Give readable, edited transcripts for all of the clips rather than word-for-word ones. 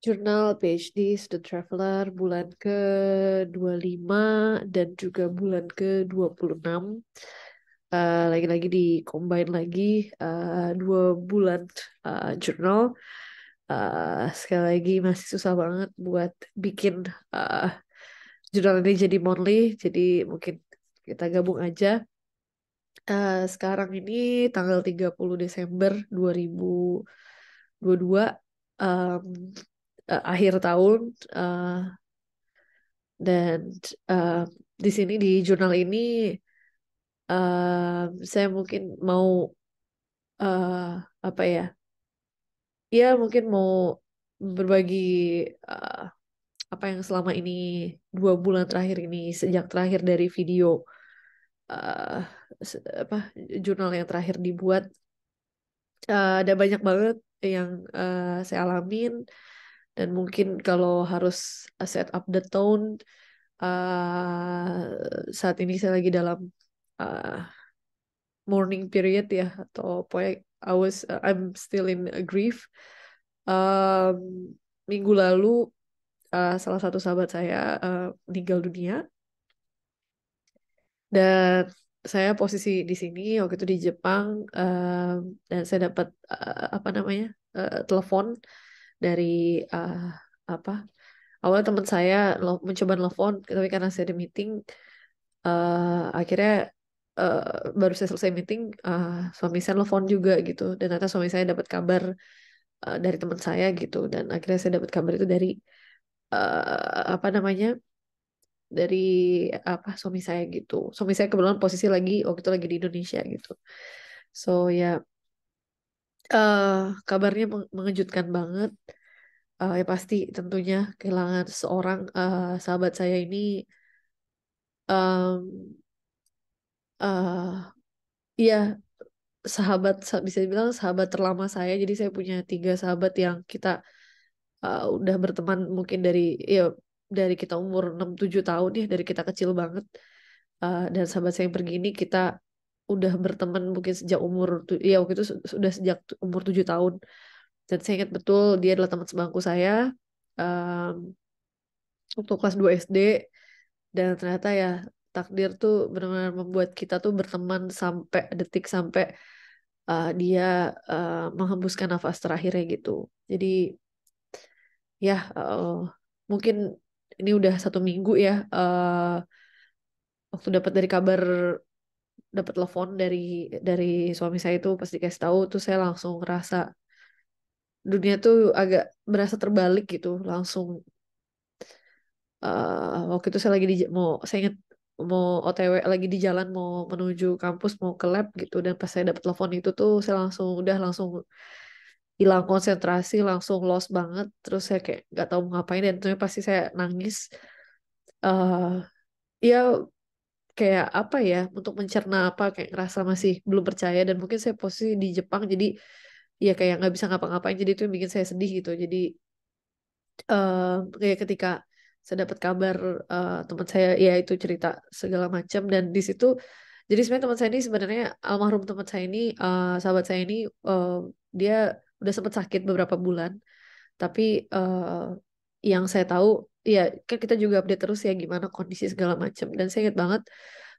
Jurnal PhD Student Traveler bulan ke-25 dan juga bulan ke-26. Lagi-lagi di combine lagi 2 bulan jurnal. Sekali lagi masih susah banget buat bikin uh, jurnal ini jadi monthly, jadi mungkin kita gabung aja. Sekarang ini tanggal 30 Desember 2022, um, akhir tahun, dan uh, di sini di jurnal ini saya mungkin mau apa ya, ya mungkin mau berbagi uh, apa yang selama ini 2 bulan terakhir ini sejak terakhir dari video uh, apa jurnal yang terakhir dibuat. Ada banyak banget yang saya alamin, dan mungkin kalau harus set up the tone, saat ini saya lagi dalam uh, mourning period ya, atau pokoknya I'm still in a grief. Um, Minggu lalu salah satu sahabat saya meninggal dunia, dan saya posisi di sini waktu itu di Jepang, dan saya dapat apa namanya, telepon dari uh, apa awalnya teman saya mencoba nelfon, tapi karena saya ada meeting, akhirnya uh, baru saya selesai meeting, suami saya nelfon juga gitu, dan ternyata suami saya dapat kabar dari teman saya gitu, dan akhirnya saya dapat kabar itu dari apa namanya, dari suami saya gitu. Suami saya kebetulan posisi lagi waktu itu lagi di Indonesia gitu. So ya, eh, kabarnya mengejutkan banget. Ya pasti tentunya kehilangan seorang sahabat saya ini, em, iya, bisa dibilang sahabat terlama saya. Jadi saya punya 3 sahabat yang kita udah berteman mungkin ya dari kita umur 6-7 tahun ya, dari kita kecil banget. Dan sahabat saya yang pergi ini kita udah berteman mungkin sejak ya waktu itu sudah sejak umur 7 tahun. Dan saya ingat betul dia adalah teman sebangku saya um, waktu kelas 2 SD. Dan ternyata ya, takdir tuh benar-benar membuat kita tuh berteman sampai detik, sampai dia menghembuskan nafas terakhirnya gitu. Jadi ya, mungkin ini udah 1 minggu ya, waktu dapat telepon dari suami saya itu, pas dikasih tahu tuh saya langsung ngerasa dunia tuh agak berasa terbalik gitu. Langsung waktu itu saya ingat mau OTW, lagi di jalan mau menuju kampus, mau ke lab gitu, dan pas saya dapat telepon itu tuh saya langsung hilang konsentrasi, langsung lost banget. Terus saya kayak nggak tahu mau ngapain, dan tentunya pasti saya nangis. eh Ya, kayak apa ya, untuk mencerna apa, kayak ngerasa masih belum percaya, dan mungkin saya posisi di Jepang, jadi ya kayak nggak bisa ngapa-ngapain, jadi itu yang bikin saya sedih gitu. Jadi eh kayak ketika saya dapat kabar teman saya ya itu cerita segala macam, dan di situ jadi sebenarnya teman saya ini, sebenarnya almarhum teman saya ini, sahabat saya ini, dia udah sempat sakit beberapa bulan, tapi yang saya tahu, ya kan kita juga update terus ya gimana kondisi segala macam. Dan saya ingat banget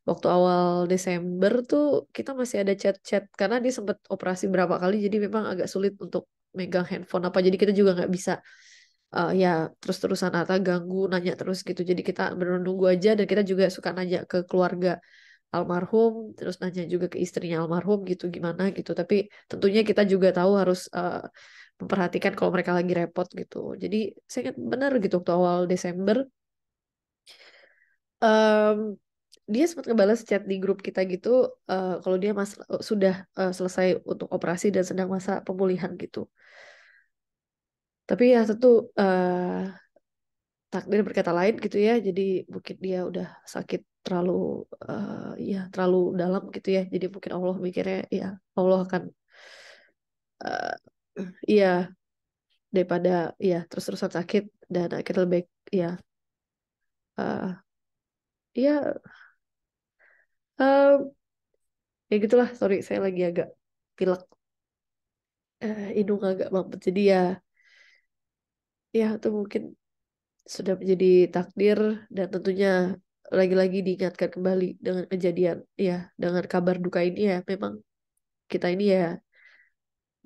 waktu awal Desember tuh kita masih ada chat-chat, karena dia sempat operasi berapa kali, jadi memang agak sulit untuk megang handphone apa. Jadi kita juga nggak bisa ya terus-terusan atau ganggu nanya terus gitu. Jadi kita benar nunggu aja, dan kita juga suka nanya ke keluarga almarhum, terus nanya juga ke istrinya almarhum gitu gimana gitu. Tapi tentunya kita juga tahu harus memperhatikan kalau mereka lagi repot gitu. Jadi saya ingat benar gitu waktu awal Desember, em, dia sempat ngebalas chat di grup kita gitu, kalau dia sudah selesai untuk operasi dan sedang masa pemulihan gitu. Tapi ya tentu takdir berkata lain gitu ya. Jadi mungkin dia udah sakit terlalu ya terlalu dalam gitu ya. Jadi mungkin Allah mikirnya ya, Allah akan eh iya, daripada ya terus-terusan sakit, dan akhirnya lebih baik ya, eh ya, eh, ya gitulah. Sorry, saya lagi agak pilek, hidung agak mampet, jadi ya ya itu mungkin sudah menjadi takdir dan tentunya lagi-lagi diingatkan kembali dengan kejadian ya dengan kabar duka ini ya memang kita ini ya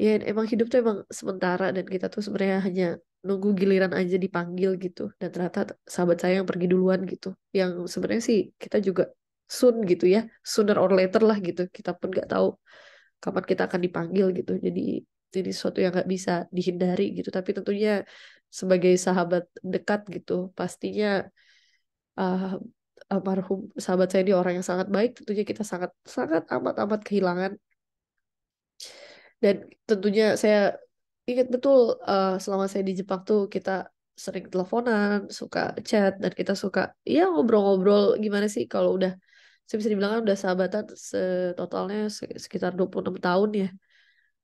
emang hidup tuh emang sementara dan kita tuh sebenarnya hanya nunggu giliran aja dipanggil gitu dan ternyata sahabat saya yang pergi duluan gitu yang sebenarnya sih kita juga soon gitu ya sooner or later lah gitu kita pun nggak tahu kapan kita akan dipanggil gitu jadi ini sesuatu yang nggak bisa dihindari gitu tapi tentunya sebagai sahabat dekat gitu pastinya uh, almarhum sahabat saya ini orang yang sangat baik tentunya kita sangat sangat amat amat kehilangan dan tentunya saya ingat betul selama saya di Jepang tuh kita sering teleponan, suka chat dan kita suka ya ngobrol-ngobrol gimana sih kalau udah saya bisa dibilang kan udah sahabatan setotalnya sekitar 26 tahun ya.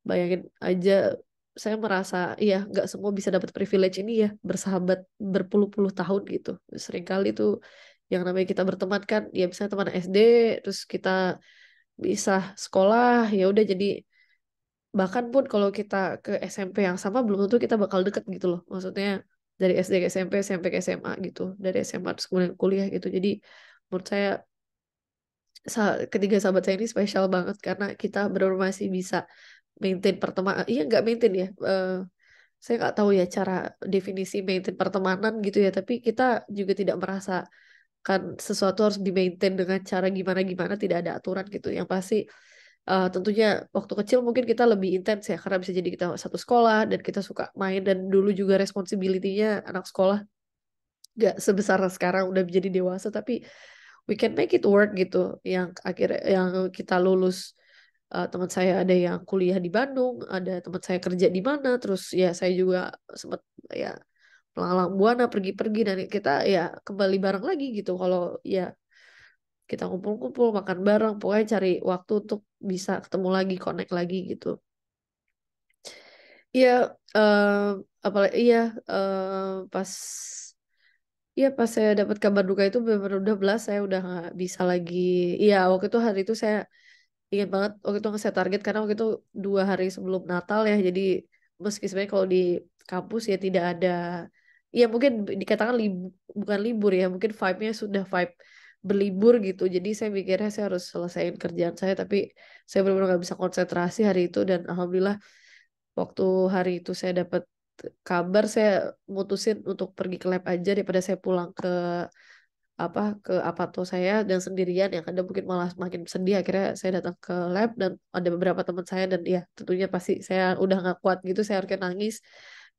Bayangin aja saya merasa iya nggak semua bisa dapat privilege ini ya bersahabat berpuluh-puluh tahun gitu. Seringkali tuh yang namanya kita berteman kan ya misalnya teman SD terus kita bisa sekolah ya udah jadi bahkan pun kalau kita ke SMP yang sama belum tentu kita bakal deket gitu loh maksudnya dari SD ke SMP SMP ke SMA gitu dari SMA terus kemudian kuliah gitu jadi menurut saya ketiga sahabat saya ini spesial banget karena kita benar masih bisa maintain pertemanan iya nggak maintain ya saya nggak tahu ya cara definisi maintain pertemanan gitu ya tapi kita juga tidak merasa kan sesuatu harus di maintain dengan cara gimana gimana tidak ada aturan gitu yang pasti tentunya waktu kecil mungkin kita lebih intens ya karena bisa jadi kita satu sekolah dan kita suka main dan dulu juga responsibility-nya anak sekolah gak sebesar sekarang udah menjadi dewasa tapi we can make it work gitu yang akhirnya yang kita lulus teman saya ada yang kuliah di Bandung ada teman saya kerja di mana terus ya saya juga sempat ya melalang buana pergi-pergi dan kita ya kembali bareng lagi gitu kalau ya kita kumpul-kumpul makan bareng pokoknya cari waktu untuk bisa ketemu lagi connect lagi gitu iya apalagi iya pas iya pas saya dapat kabar duka itu benar-benar udah belas saya udah nggak bisa lagi iya waktu itu hari itu saya ingat banget waktu itu nggak saya target karena waktu itu 2 hari sebelum Natal ya jadi meski sebenarnya kalau di kampus ya tidak ada ya mungkin dikatakan bukan libur ya mungkin vibe-nya sudah vibe berlibur gitu jadi saya mikirnya saya harus selesaiin kerjaan saya tapi saya benar-benar nggak bisa konsentrasi hari itu dan alhamdulillah waktu hari itu saya dapat kabar saya mutusin untuk pergi ke lab aja daripada saya pulang ke aparto saya dan sendirian yang ada mungkin malah makin sedih akhirnya saya datang ke lab dan ada beberapa teman saya dan ya tentunya pasti saya udah nggak kuat gitu saya harusnya nangis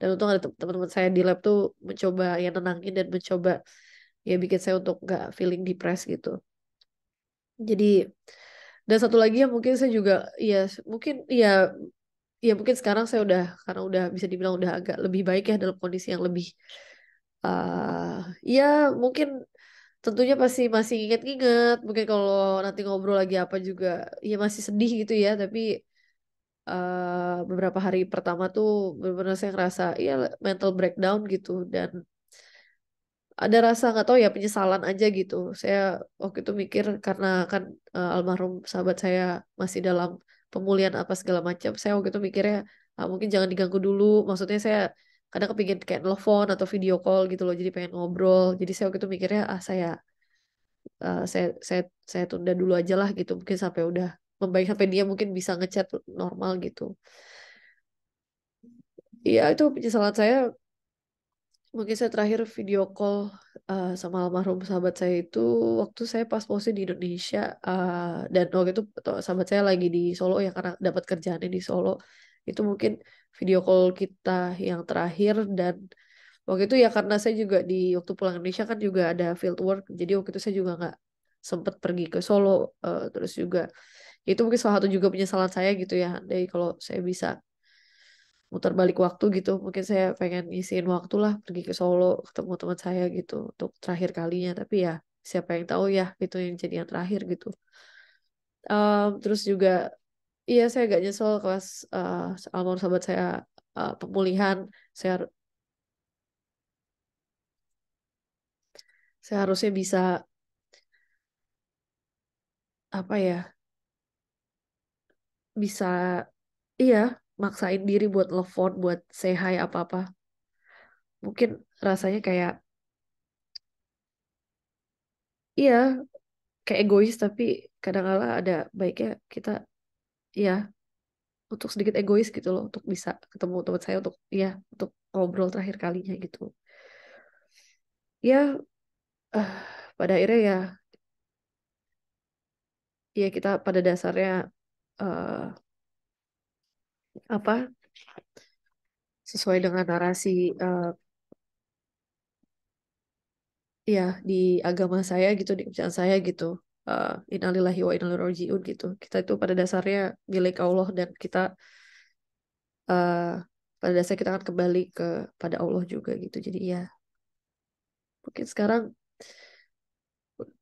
dan untung ada teman-teman saya di lab tuh mencoba ya nenangin dan mencoba ya bikin saya untuk nggak feeling depressed gitu jadi dan satu lagi ya mungkin saya juga ya mungkin ya mungkin sekarang saya udah karena udah bisa dibilang udah agak lebih baik ya dalam kondisi yang lebih ya mungkin tentunya pasti masih inget-inget mungkin kalau nanti ngobrol lagi apa juga ya masih sedih gitu ya tapi beberapa hari pertama tuh benar-benar saya ngerasa ya mental breakdown gitu dan ada rasa nggak tahu ya penyesalan aja gitu saya waktu itu mikir karena kan almarhum sahabat saya masih dalam pemulihan apa segala macam saya waktu itu mikirnya mungkin jangan diganggu dulu maksudnya saya kadang kepingin kayak telepon atau video call gitu loh jadi pengen ngobrol jadi saya waktu itu mikirnya saya tunda dulu aja lah gitu mungkin sampai udah membaik sampai dia mungkin bisa ngechat normal gitu iya itu penyesalan saya mungkin saya terakhir video call sama almarhum sahabat saya itu waktu saya pas posisi di Indonesia dan waktu itu sahabat saya lagi di Solo ya karena dapat kerjaannya di Solo itu mungkin video call kita yang terakhir dan waktu itu ya karena saya juga di waktu pulang Indonesia kan juga ada field work jadi waktu itu saya juga nggak sempet pergi ke Solo terus juga itu mungkin salah satu juga penyesalan saya gitu ya dari kalau saya bisa muter balik waktu gitu. Mungkin saya pengen ngisiin waktu lah pergi ke Solo ketemu teman saya gitu untuk terakhir kalinya. Tapi ya siapa yang tahu ya itu yang jadi yang terakhir gitu. Terus juga iya saya agak nyesel kelas almarhum sahabat saya pemulihan. Saya saya harusnya bisa apa ya bisa iya maksain diri buat telepon buat say hi apa-apa. mungkin rasanya kayak iya kayak egois, tapi kadang-kala ada baiknya kita ya untuk sedikit egois gitu loh, untuk bisa ketemu teman saya untuk ya untuk ngobrol terakhir kalinya gitu ya. eh, Pada akhirnya ya kita pada dasarnya eh, apa sesuai dengan narasi ya di agama saya gitu, di kepercayaan saya gitu, innalillahi wa inna ilaihi rajiun gitu, kita itu pada dasarnya milik Allah, dan kita eh, pada dasarnya kita akan kembali pada Allah juga gitu. Jadi ya mungkin sekarang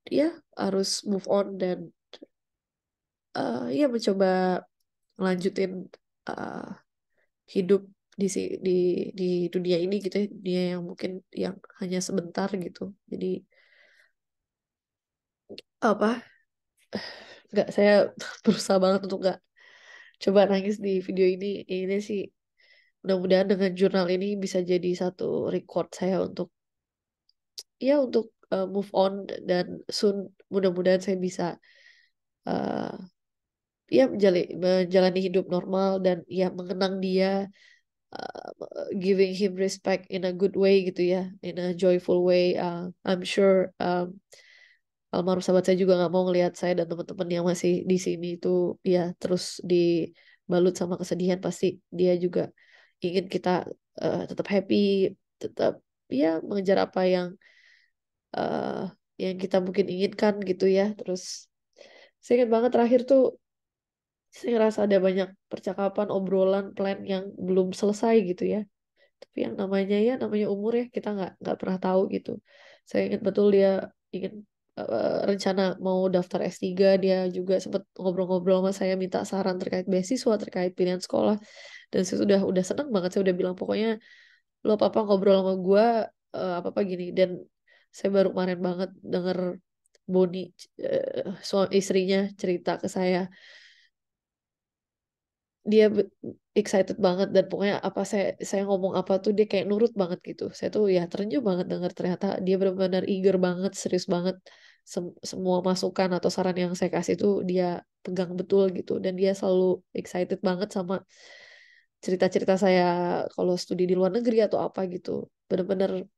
ya harus move on dan ya mencoba lanjutin uh, hidup di di dunia ini gitu ya, dunia yang mungkin yang hanya sebentar gitu. Jadi apa nggak, saya berusaha banget untuk nggak coba nangis di video ini sih. Mudah-mudahan dengan jurnal ini bisa jadi satu record saya untuk ya untuk move on, dan soon mudah-mudahan saya bisa uh, ya menjalani hidup normal dan ya mengenang dia, giving him respect in a good way gitu ya, in a joyful way. I'm sure almarhum sahabat saya juga nggak mau ngelihat saya dan teman-teman yang masih di sini itu ya terus dibalut sama kesedihan. Pasti dia juga ingin kita tetap happy, tetap ya mengejar apa uh, yang kita mungkin inginkan gitu ya. Terus saya ingat banget terakhir tuh saya ngerasa ada banyak percakapan, obrolan, plan yang belum selesai gitu ya. Tapi yang namanya umur ya, kita nggak pernah tahu gitu. Saya ingat betul dia ingin rencana mau daftar S3. Dia juga sempat ngobrol-ngobrol sama saya, minta saran terkait beasiswa, terkait pilihan sekolah. Dan saya udah seneng banget, saya udah bilang pokoknya lo apa-apa ngobrol sama gue, apa-apa gini. Dan saya baru kemarin banget denger Boni, istrinya cerita ke saya, dia excited banget, dan pokoknya apa saya ngomong apa tuh dia kayak nurut banget gitu. Saya tuh ya terenyuh banget dengar ternyata dia benar-benar eager banget, serius banget. Semua masukan atau saran yang saya kasih tuh dia pegang betul gitu, dan dia selalu excited banget sama cerita-cerita saya kalau studi di luar negeri atau apa gitu. Bener-bener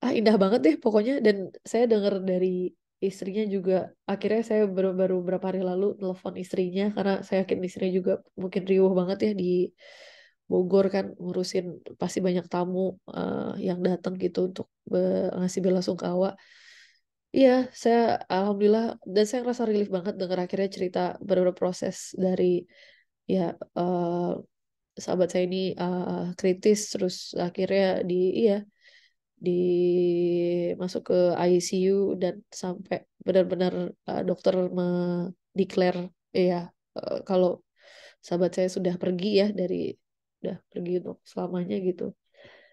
indah banget deh pokoknya. Dan saya dengar dari istrinya juga, akhirnya saya baru berapa hari lalu telepon istrinya karena saya yakin istrinya juga mungkin riuh banget ya di Bogor kan, ngurusin pasti banyak tamu yang datang gitu untuk ngasih belasungkawa. Iya, saya alhamdulillah, dan saya ngerasa relief banget dengar akhirnya cerita beberapa proses dari ya sahabat saya ini kritis, terus akhirnya iya di masuk ke ICU, dan sampai benar-benar dokter mendeklar ya kalau sahabat saya sudah pergi ya udah pergi untuk selamanya gitu.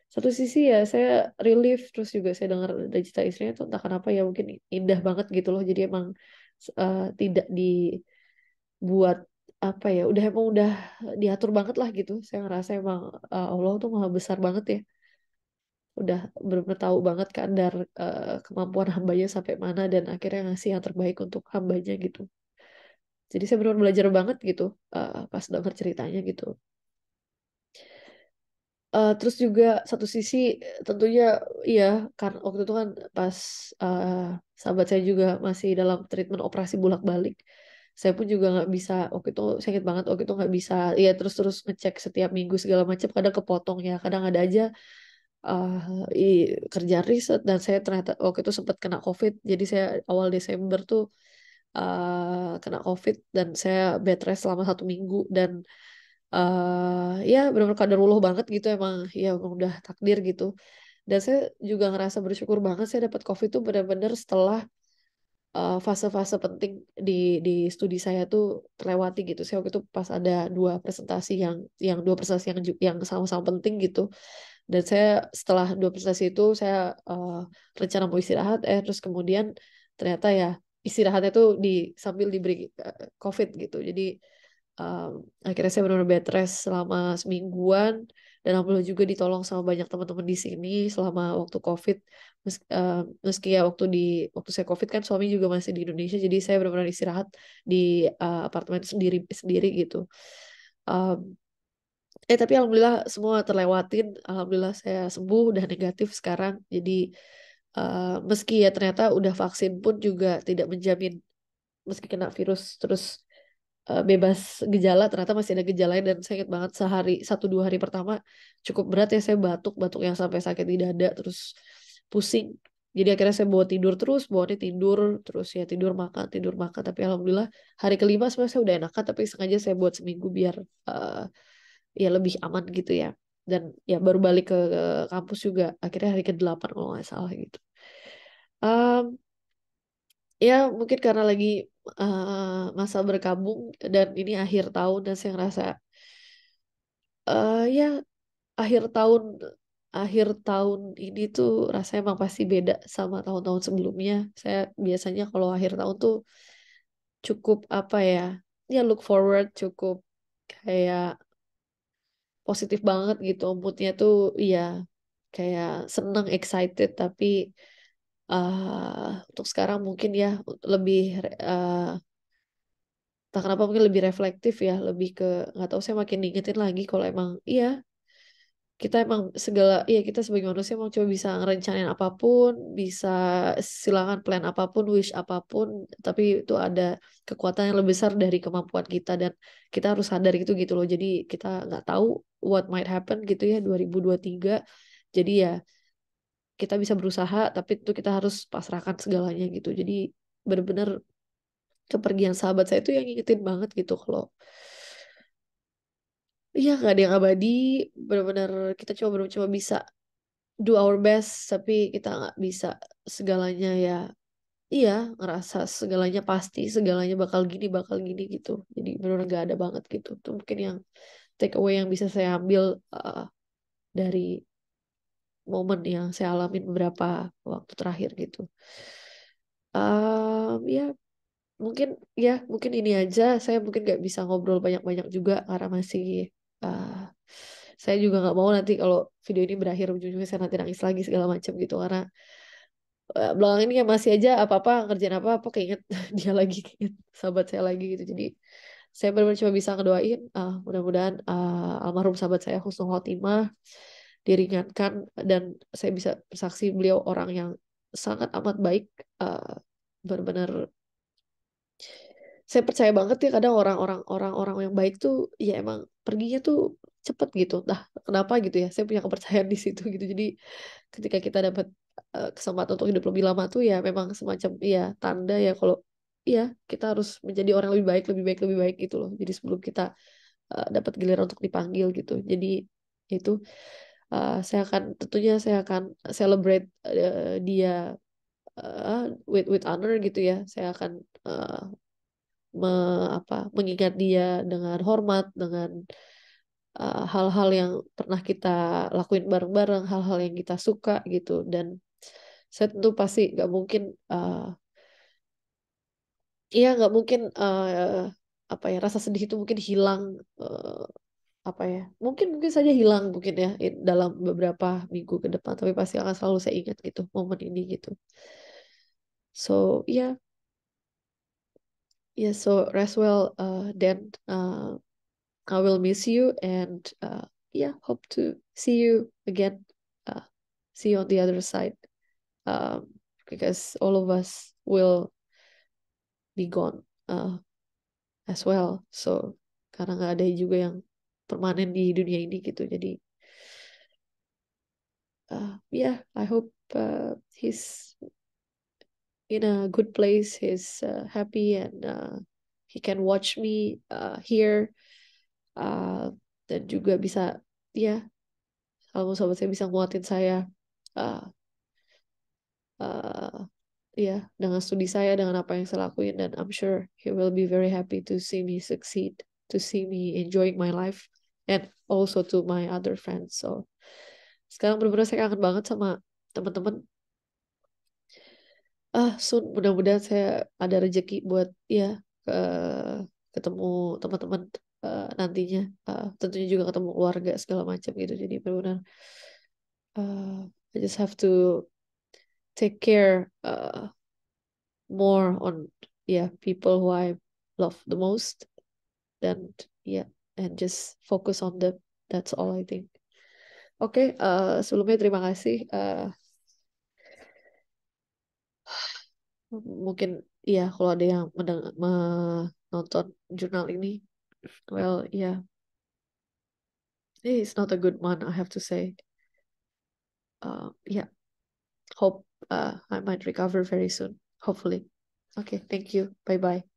Satu sisi ya saya relief, terus juga saya dengar dari cerita istrinya tuh entah kenapa ya mungkin indah banget gitu loh. Jadi emang tidak dibuat apa ya, emang udah diatur banget lah gitu. Saya ngerasa emang Allah tuh maha besar banget ya, udah benar-benar tahu banget kadar kemampuan hambanya sampai mana, dan akhirnya ngasih yang terbaik untuk hambanya gitu. Jadi saya benar-benar belajar banget gitu pas denger ceritanya gitu. Terus juga satu sisi tentunya iya, karena waktu itu kan pas uh, sahabat saya juga masih dalam treatment operasi bolak-balik. Saya pun juga nggak bisa waktu itu, saya ingat banget waktu itu nggak bisa ya terus-terus ngecek setiap minggu segala macam, kadang kepotong ya, kadang ada aja uh, kerja riset. Dan saya ternyata waktu itu sempat kena COVID, jadi saya awal Desember tuh kena COVID, dan saya bed rest selama 1 minggu. Dan ya benar-benar kadarullah banget gitu, emang ya emang udah takdir gitu. Dan saya juga ngerasa bersyukur banget saya dapat COVID tuh benar-benar setelah fase-fase penting di di studi saya tuh terlewati gitu. Saya waktu itu pas ada dua presentasi yang sama-sama penting gitu. Dan saya setelah dua presentasi itu saya rencana mau istirahat, terus kemudian ternyata ya istirahatnya tuh sambil diberi COVID gitu. Jadi Akhirnya saya benar-benar bed rest selama semingguan, dan alhamdulillah juga ditolong sama banyak teman-teman di sini selama waktu COVID. Meski ya waktu saya COVID kan suami juga masih di Indonesia, jadi saya benar-benar istirahat di apartemen sendiri sendiri gitu. Um, tapi alhamdulillah semua terlewatin. Alhamdulillah saya sembuh, udah negatif sekarang. Jadi meski ya ternyata udah vaksin pun juga tidak menjamin, meski kena virus terus bebas gejala, ternyata masih ada gejala lain. Dan saya ingat banget sehari, 1-2 hari pertama cukup berat ya, saya batuk yang sampai sakit di dada, terus pusing. Jadi akhirnya saya bawa tidur terus, bawaannya tidur terus ya, tidur makan. Tapi alhamdulillah hari kelima sebenarnya saya udah enakan, tapi sengaja saya buat seminggu biar eh, ya lebih aman gitu ya. Dan ya baru balik ke kampus juga akhirnya hari ke-8 kalau nggak salah gitu. Em, Ya mungkin karena lagi masa berkabung dan ini akhir tahun, dan saya ngerasa ya akhir tahun akhir tahun ini tuh rasanya emang pasti beda sama tahun-tahun sebelumnya. Saya biasanya kalau akhir tahun tuh cukup apa ya, ya look forward, cukup kayak positif banget gitu moodnya tuh, ya kayak seneng, excited. Tapi untuk sekarang mungkin ya lebih tak kenapa mungkin lebih reflektif ya, lebih ke nggak tahu, saya makin ngingetin lagi kalau emang iya kita emang segala, iya kita sebagai manusia emang coba bisa ngerencanain apapun, bisa silangan plan apapun, wish apapun, tapi itu ada kekuatan yang lebih besar dari kemampuan kita, dan kita harus sadar gitu loh. Jadi kita nggak tahu what might happen gitu ya 2023. Jadi ya kita bisa berusaha, tapi itu kita harus pasrahkan segalanya gitu. Jadi bener-bener kepergian sahabat saya itu yang ngingetin banget gitu kalau iya nggak ada yang abadi. Benar-benar kita cuma bisa do our best, tapi kita nggak bisa segalanya ya. Iya, ngerasa segalanya pasti, segalanya bakal gini gitu. Jadi benar nggak ada banget gitu. Itu mungkin yang take away yang bisa saya ambil dari momen yang saya alamin beberapa waktu terakhir gitu. Ya mungkin mungkin ini aja. Saya mungkin nggak bisa ngobrol banyak-banyak juga karena masih uh, saya juga nggak mau nanti kalau video ini berakhir ujung-ujungnya saya nanti nangis lagi segala macam gitu, karena belakangan ini ya masih aja apa-apa ngerjain apa-apa keinget dia lagi, keinget sahabat saya lagi gitu. Jadi saya benar-benar cuma bisa ngedoain mudah-mudahan almarhum sahabat saya husnul khotimah, diringankan, dan saya bisa bersaksi beliau orang yang sangat amat baik. uh, Benar-benar saya percaya banget ya, kadang orang-orang yang baik tuh ya emang perginya tuh cepet gitu. Nah, kenapa gitu ya? Saya punya kepercayaan di situ gitu. Jadi ketika kita dapat kesempatan untuk hidup lebih lama tuh ya memang semacam ya tanda ya kalau iya kita harus menjadi orang lebih baik, lebih baik, lebih baik gitu loh. Jadi sebelum kita dapat giliran untuk dipanggil gitu. Jadi itu saya akan celebrate dia with honor gitu ya. Saya akan mengingat dia dengan hormat, dengan hal-hal yang pernah kita lakuin bareng-bareng, hal-hal yang kita suka gitu. Dan saya tentu pasti nggak mungkin apa ya, rasa sedih itu mungkin hilang, eh, apa ya, mungkin saja hilang mungkin ya dalam beberapa minggu ke depan, tapi pasti akan selalu saya ingat gitu momen ini gitu. So so rest well, Dan. I will miss you, and hope to see you again. Uh, See you on the other side, um, because all of us will be gone as well. So karena nggak ada juga yang permanen di dunia ini gitu. Jadi I hope he's in a good place. He's happy, and he can watch me here, uh, dan juga bisa ya kalau sahabat saya bisa nguatin saya. Uh, uh, dengan studi saya, dengan apa yang saya lakuin, dan I'm sure he will be very happy to see me succeed, to see me enjoying my life, and also to my other friends. So sekarang benar-benar saya kangen banget sama teman-teman. Soon mudah-mudahan saya ada rezeki buat ke ketemu teman-teman nantinya. Tentunya juga ketemu keluarga segala macam gitu. Jadi benar-benar I just have to take care more on people who I love the most, dan and just focus on them. That's all I think. Oke, sebelumnya terima kasih. Mungkin kalau ada yang menonton jurnal ini, well, it's not a good one, I have to say. Yeah, hope I might recover very soon, hopefully. Okay, thank you. Bye bye.